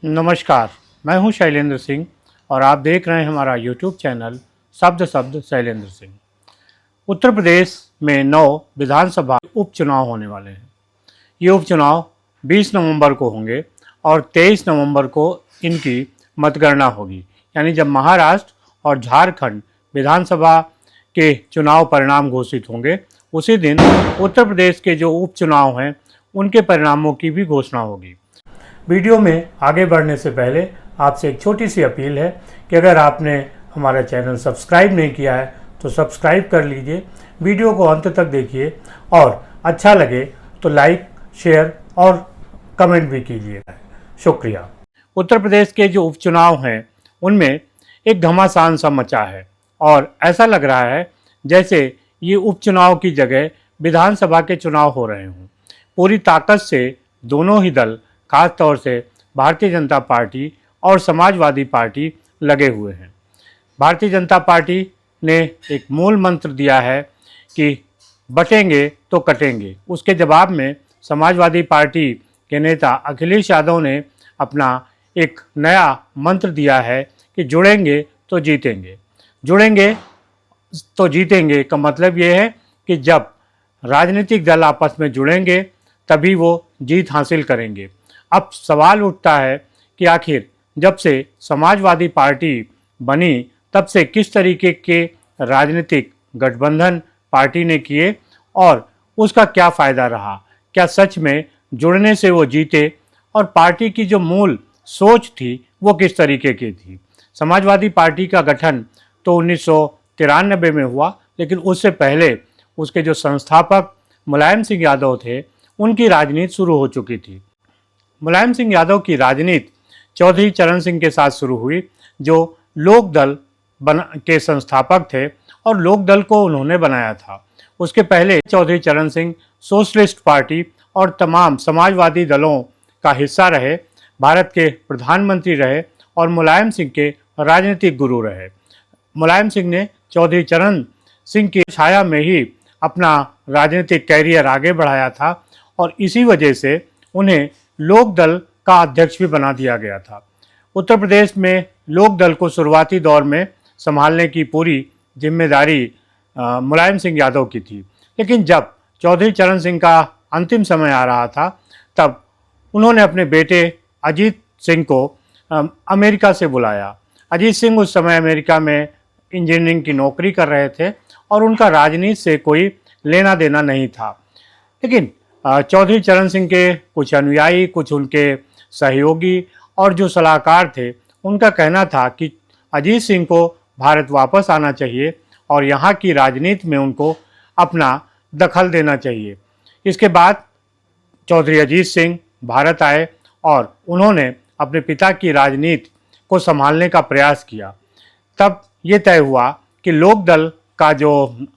नमस्कार, मैं हूं शैलेंद्र सिंह और आप देख रहे हैं हमारा यूट्यूब चैनल शब्द शब्द शैलेंद्र सिंह। उत्तर प्रदेश में 9 विधानसभा उपचुनाव होने वाले हैं। ये उपचुनाव 20 नवंबर को होंगे और 23 नवंबर को इनकी मतगणना होगी। यानी जब महाराष्ट्र और झारखंड विधानसभा के चुनाव परिणाम घोषित होंगे, उसी दिन उत्तर प्रदेश के जो उपचुनाव हैं उनके परिणामों की भी घोषणा होगी। वीडियो में आगे बढ़ने से पहले आपसे एक छोटी सी अपील है कि अगर आपने हमारा चैनल सब्सक्राइब नहीं किया है तो सब्सक्राइब कर लीजिए, वीडियो को अंत तक देखिए और अच्छा लगे तो लाइक, शेयर और कमेंट भी कीजिए। शुक्रिया। उत्तर प्रदेश के जो उपचुनाव हैं उनमें एक घमासान सा मचा है और ऐसा लग रहा है जैसे ये उपचुनाव की जगह विधानसभा के चुनाव हो रहे हों। पूरी ताकत से दोनों ही दल, खास तौर से भारतीय जनता पार्टी और समाजवादी पार्टी लगे हुए हैं। भारतीय जनता पार्टी ने एक मूल मंत्र दिया है कि बटेंगे तो कटेंगे। उसके जवाब में समाजवादी पार्टी के नेता अखिलेश यादव ने अपना एक नया मंत्र दिया है कि जुड़ेंगे तो जीतेंगे। जुड़ेंगे तो जीतेंगे का मतलब ये है कि जब राजनीतिक दल आपस में जुड़ेंगे तभी वो जीत हासिल करेंगे। अब सवाल उठता है कि आखिर जब से समाजवादी पार्टी बनी तब से किस तरीके के राजनीतिक गठबंधन पार्टी ने किए और उसका क्या फ़ायदा रहा। क्या सच में जुड़ने से वो जीते और पार्टी की जो मूल सोच थी वो किस तरीके की थी। समाजवादी पार्टी का गठन तो 1993 में हुआ, लेकिन उससे पहले उसके जो संस्थापक मुलायम सिंह यादव थे उनकी राजनीति शुरू हो चुकी थी। मुलायम सिंह यादव की राजनीति चौधरी चरण सिंह के साथ शुरू हुई, जो लोक दल के संस्थापक थे और लोक दल को उन्होंने बनाया था। उसके पहले चौधरी चरण सिंह सोशलिस्ट पार्टी और तमाम समाजवादी दलों का हिस्सा रहे, भारत के प्रधानमंत्री रहे और मुलायम सिंह के राजनीतिक गुरु रहे। मुलायम सिंह ने चौधरी चरण सिंह की छाया में ही अपना राजनीतिक कैरियर आगे बढ़ाया था और इसी वजह से उन्हें लोक दल का अध्यक्ष भी बना दिया गया था। उत्तर प्रदेश में लोक दल को शुरुआती दौर में संभालने की पूरी जिम्मेदारी मुलायम सिंह यादव की थी, लेकिन जब चौधरी चरण सिंह का अंतिम समय आ रहा था तब उन्होंने अपने बेटे अजीत सिंह को अमेरिका से बुलाया। अजीत सिंह उस समय अमेरिका में इंजीनियरिंग की नौकरी कर रहे थे और उनका राजनीति से कोई लेना देना नहीं था, लेकिन चौधरी चरण सिंह के कुछ अनुयायी, कुछ उनके सहयोगी और जो सलाहकार थे उनका कहना था कि अजीत सिंह को भारत वापस आना चाहिए और यहाँ की राजनीति में उनको अपना दखल देना चाहिए। इसके बाद चौधरी अजीत सिंह भारत आए और उन्होंने अपने पिता की राजनीति को संभालने का प्रयास किया। तब ये तय हुआ कि लोक दल का जो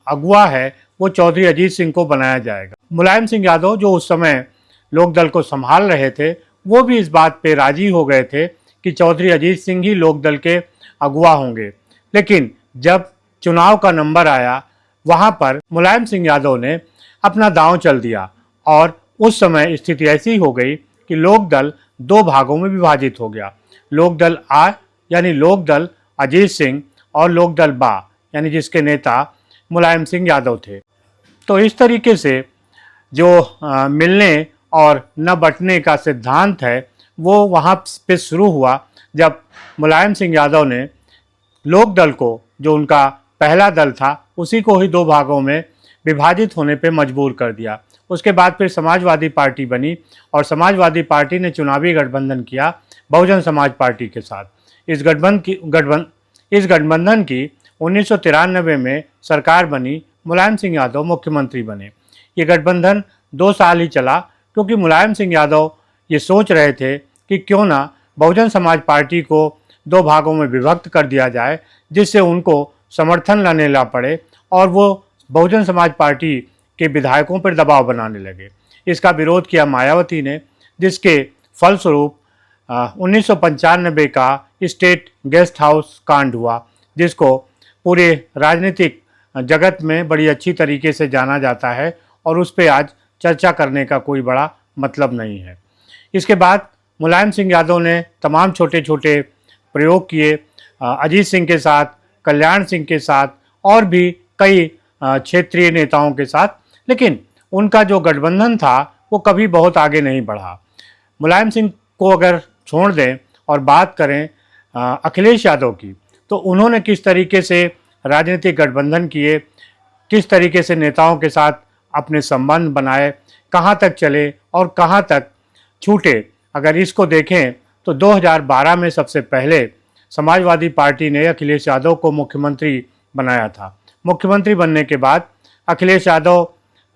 अगुवा है वो चौधरी अजीत सिंह को बनाया जाएगा। मुलायम सिंह यादव जो उस समय लोक दल को संभाल रहे थे वो भी इस बात पे राजी हो गए थे कि चौधरी अजीत सिंह ही लोक दल के अगुवा होंगे, लेकिन जब चुनाव का नंबर आया वहाँ पर मुलायम सिंह यादव ने अपना दांव चल दिया और उस समय स्थिति ऐसी हो गई कि लोक दल 2 भागों में विभाजित हो गया। लोक दल आ यानी लोक दल अजीत सिंह और लोक दल बा यानी जिसके नेता मुलायम सिंह यादव थे। तो इस तरीके से जो मिलने और न बंटने का सिद्धांत है वो वहाँ पे शुरू हुआ जब मुलायम सिंह यादव ने लोक दल को, जो उनका पहला दल था, उसी को ही 2 भागों में विभाजित होने पे मजबूर कर दिया। उसके बाद फिर समाजवादी पार्टी बनी और समाजवादी पार्टी ने चुनावी गठबंधन किया बहुजन समाज पार्टी के साथ। इस गठबंधन की 1993 में सरकार बनी, मुलायम सिंह यादव मुख्यमंत्री बने। ये गठबंधन 2 साल ही चला क्योंकि मुलायम सिंह यादव ये सोच रहे थे कि क्यों ना बहुजन समाज पार्टी को 2 भागों में विभक्त कर दिया जाए, जिससे उनको समर्थन लाने ला पड़े और वो बहुजन समाज पार्टी के विधायकों पर दबाव बनाने लगे। इसका विरोध किया मायावती ने, जिसके फलस्वरूप 1995 का स्टेट गेस्ट हाउस कांड हुआ, जिसको पूरे राजनीतिक जगत में बड़ी अच्छी तरीके से जाना जाता है और उस पर आज चर्चा करने का कोई बड़ा मतलब नहीं है। इसके बाद मुलायम सिंह यादव ने तमाम छोटे छोटे प्रयोग किए, अजीत सिंह के साथ, कल्याण सिंह के साथ और भी कई क्षेत्रीय नेताओं के साथ, लेकिन उनका जो गठबंधन था वो कभी बहुत आगे नहीं बढ़ा। मुलायम सिंह को अगर छोड़ दें और बात करें अखिलेश यादव की, तो उन्होंने किस तरीके से राजनीतिक गठबंधन किए, किस तरीके से नेताओं के साथ अपने संबंध बनाए, कहाँ तक चले और कहाँ तक छूटे, अगर इसको देखें तो 2012 में सबसे पहले समाजवादी पार्टी ने अखिलेश यादव को मुख्यमंत्री बनाया था। मुख्यमंत्री बनने के बाद अखिलेश यादव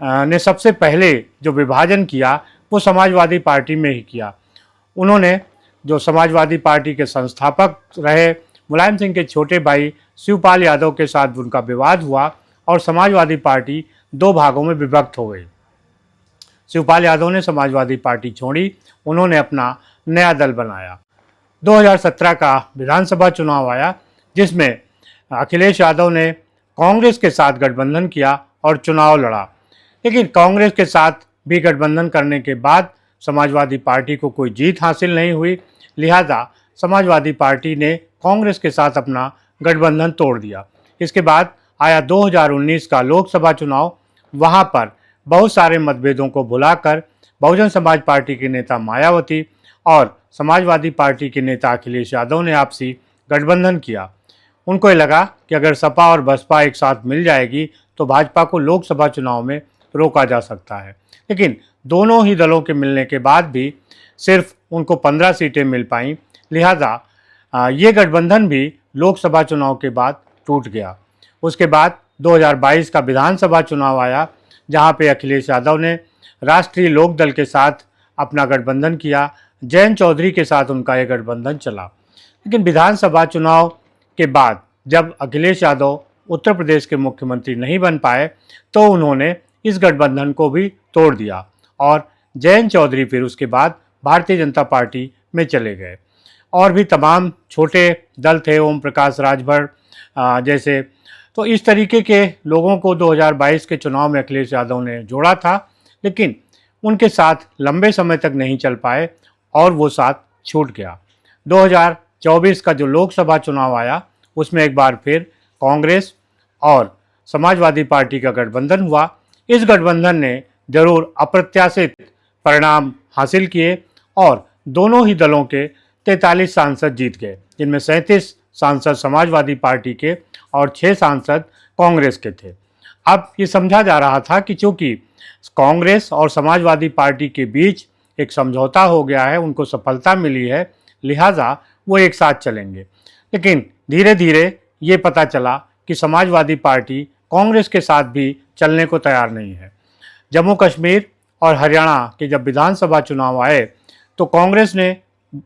ने सबसे पहले जो विभाजन किया वो समाजवादी पार्टी में ही किया। उन्होंने जो समाजवादी पार्टी के संस्थापक रहे मुलायम सिंह के छोटे भाई शिवपाल यादव के साथ उनका विवाद हुआ और समाजवादी पार्टी दो भागों में विभक्त हो गई। शिवपाल यादव ने समाजवादी पार्टी छोड़ी, उन्होंने अपना नया दल बनाया। 2017 का विधानसभा चुनाव आया जिसमें अखिलेश यादव ने कांग्रेस के साथ गठबंधन किया और चुनाव लड़ा, लेकिन कांग्रेस के साथ भी गठबंधन करने के बाद समाजवादी पार्टी को कोई जीत हासिल नहीं हुई, लिहाजा समाजवादी पार्टी ने कांग्रेस के साथ अपना गठबंधन तोड़ दिया। इसके बाद आया 2019 का लोकसभा चुनाव, वहां पर बहुत सारे मतभेदों को भुलाकर बहुजन समाज पार्टी के नेता मायावती और समाजवादी पार्टी के नेता अखिलेश यादव ने आपसी गठबंधन किया। उनको ये लगा कि अगर सपा और बसपा एक साथ मिल जाएगी तो भाजपा को लोकसभा चुनाव में रोका जा सकता है, लेकिन दोनों ही दलों के मिलने के बाद भी सिर्फ उनको 15 सीटें मिल पाईं, लिहाजा ये गठबंधन भी लोकसभा चुनाव के बाद टूट गया। उसके बाद 2022 का विधानसभा चुनाव आया जहां पे अखिलेश यादव ने राष्ट्रीय लोकदल के साथ अपना गठबंधन किया, जयंत चौधरी के साथ उनका ये गठबंधन चला। लेकिन विधानसभा चुनाव के बाद जब अखिलेश यादव उत्तर प्रदेश के मुख्यमंत्री नहीं बन पाए तो उन्होंने इस गठबंधन को भी तोड़ दिया और जयंत चौधरी फिर उसके बाद भारतीय जनता पार्टी में चले गए। और भी तमाम छोटे दल थे, ओम प्रकाश राजभर जैसे, तो इस तरीके के लोगों को 2022 के चुनाव में अखिलेश यादव ने जोड़ा था, लेकिन उनके साथ लंबे समय तक नहीं चल पाए और वो साथ छूट गया। 2024 का जो लोकसभा चुनाव आया उसमें एक बार फिर कांग्रेस और समाजवादी पार्टी का गठबंधन हुआ। इस गठबंधन ने जरूर अप्रत्याशित परिणाम हासिल किए और दोनों ही दलों के 43 सांसद जीत गए, जिनमें 37 सांसद समाजवादी पार्टी के और 6 सांसद कांग्रेस के थे। अब ये समझा जा रहा था कि चूंकि कांग्रेस और समाजवादी पार्टी के बीच एक समझौता हो गया है, उनको सफलता मिली है, लिहाजा वो एक साथ चलेंगे। लेकिन धीरे धीरे ये पता चला कि समाजवादी पार्टी कांग्रेस के साथ भी चलने को तैयार नहीं है। जम्मू कश्मीर और हरियाणा के जब विधानसभा चुनाव आए तो कांग्रेस ने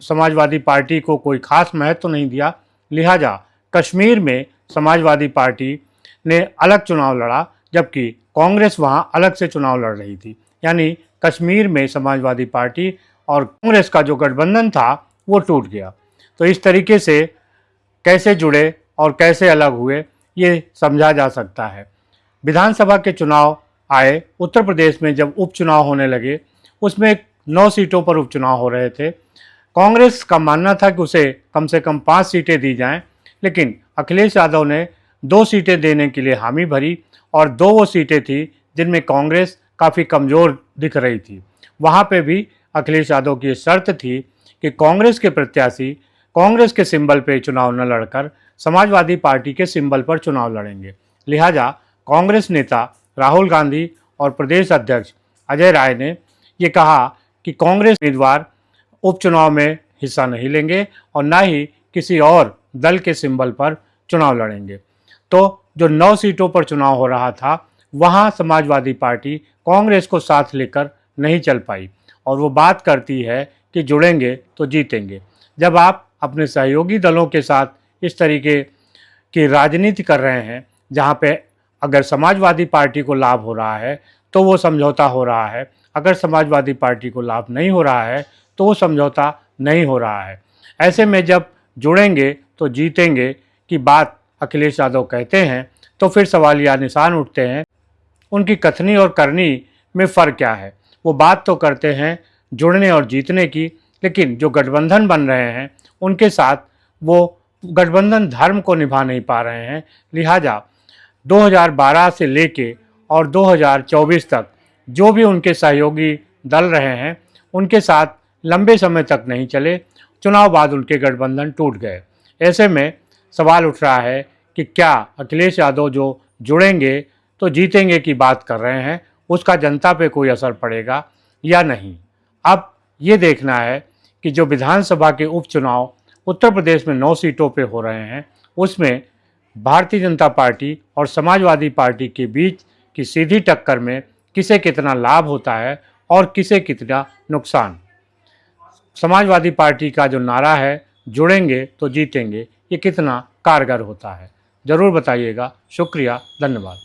समाजवादी पार्टी को कोई खास महत्व तो नहीं दिया, लिहाजा कश्मीर में समाजवादी पार्टी ने अलग चुनाव लड़ा, जबकि कांग्रेस वहां अलग से चुनाव लड़ रही थी। यानी कश्मीर में समाजवादी पार्टी और कांग्रेस का जो गठबंधन था वो टूट गया। तो इस तरीके से कैसे जुड़े और कैसे अलग हुए ये समझा जा सकता है। विधानसभा के चुनाव आए, उत्तर प्रदेश में जब उपचुनाव होने लगे उसमें 9 सीटों पर उपचुनाव हो रहे थे। कांग्रेस का मानना था कि उसे कम से कम 5 सीटें दी जाएं, लेकिन अखिलेश यादव ने 2 सीटें देने के लिए हामी भरी और 2 वो सीटें थी जिनमें कांग्रेस काफ़ी कमज़ोर दिख रही थी। वहाँ पे भी अखिलेश यादव की शर्त थी कि कांग्रेस के प्रत्याशी कांग्रेस के सिंबल पे चुनाव न लड़कर समाजवादी पार्टी के सिंबल पर चुनाव लड़ेंगे। लिहाजा कांग्रेस नेता राहुल गांधी और प्रदेश अध्यक्ष अजय राय ने ये कहा कि कांग्रेस उम्मीदवार उपचुनाव में हिस्सा नहीं लेंगे और न ही किसी और दल के सिंबल पर चुनाव लड़ेंगे। तो जो 9 सीटों पर चुनाव हो रहा था वहाँ समाजवादी पार्टी कांग्रेस को साथ लेकर नहीं चल पाई और वो बात करती है कि जुड़ेंगे तो जीतेंगे। जब आप अपने सहयोगी दलों के साथ इस तरीके की राजनीति कर रहे हैं जहाँ पे अगर समाजवादी पार्टी को लाभ हो रहा है तो वो समझौता हो रहा है, अगर समाजवादी पार्टी को लाभ नहीं हो रहा है तो वो समझौता नहीं हो रहा है, ऐसे में जब जुड़ेंगे तो जीतेंगे की बात अखिलेश यादव कहते हैं तो फिर सवालिया निशान उठते हैं उनकी कथनी और करनी में फ़र्क क्या है। वो बात तो करते हैं जुड़ने और जीतने की, लेकिन जो गठबंधन बन रहे हैं उनके साथ वो गठबंधन धर्म को निभा नहीं पा रहे हैं। लिहाजा 2012 से लेके और 2024 तक जो भी उनके सहयोगी दल रहे हैं उनके साथ लंबे समय तक नहीं चले, चुनाव बाद उनके गठबंधन टूट गए। ऐसे में सवाल उठ रहा है कि क्या अखिलेश यादव जो जुड़ेंगे तो जीतेंगे की बात कर रहे हैं, उसका जनता पे कोई असर पड़ेगा या नहीं। अब ये देखना है कि जो विधानसभा के उपचुनाव उत्तर प्रदेश में 9 सीटों पे हो रहे हैं उसमें भारतीय जनता पार्टी और समाजवादी पार्टी के बीच की सीधी टक्कर में किसे कितना लाभ होता है और किसे कितना नुकसान। समाजवादी पार्टी का जो नारा है जुड़ेंगे तो जीतेंगे, ये कितना कारगर होता है, ज़रूर बताइएगा। शुक्रिया, धन्यवाद।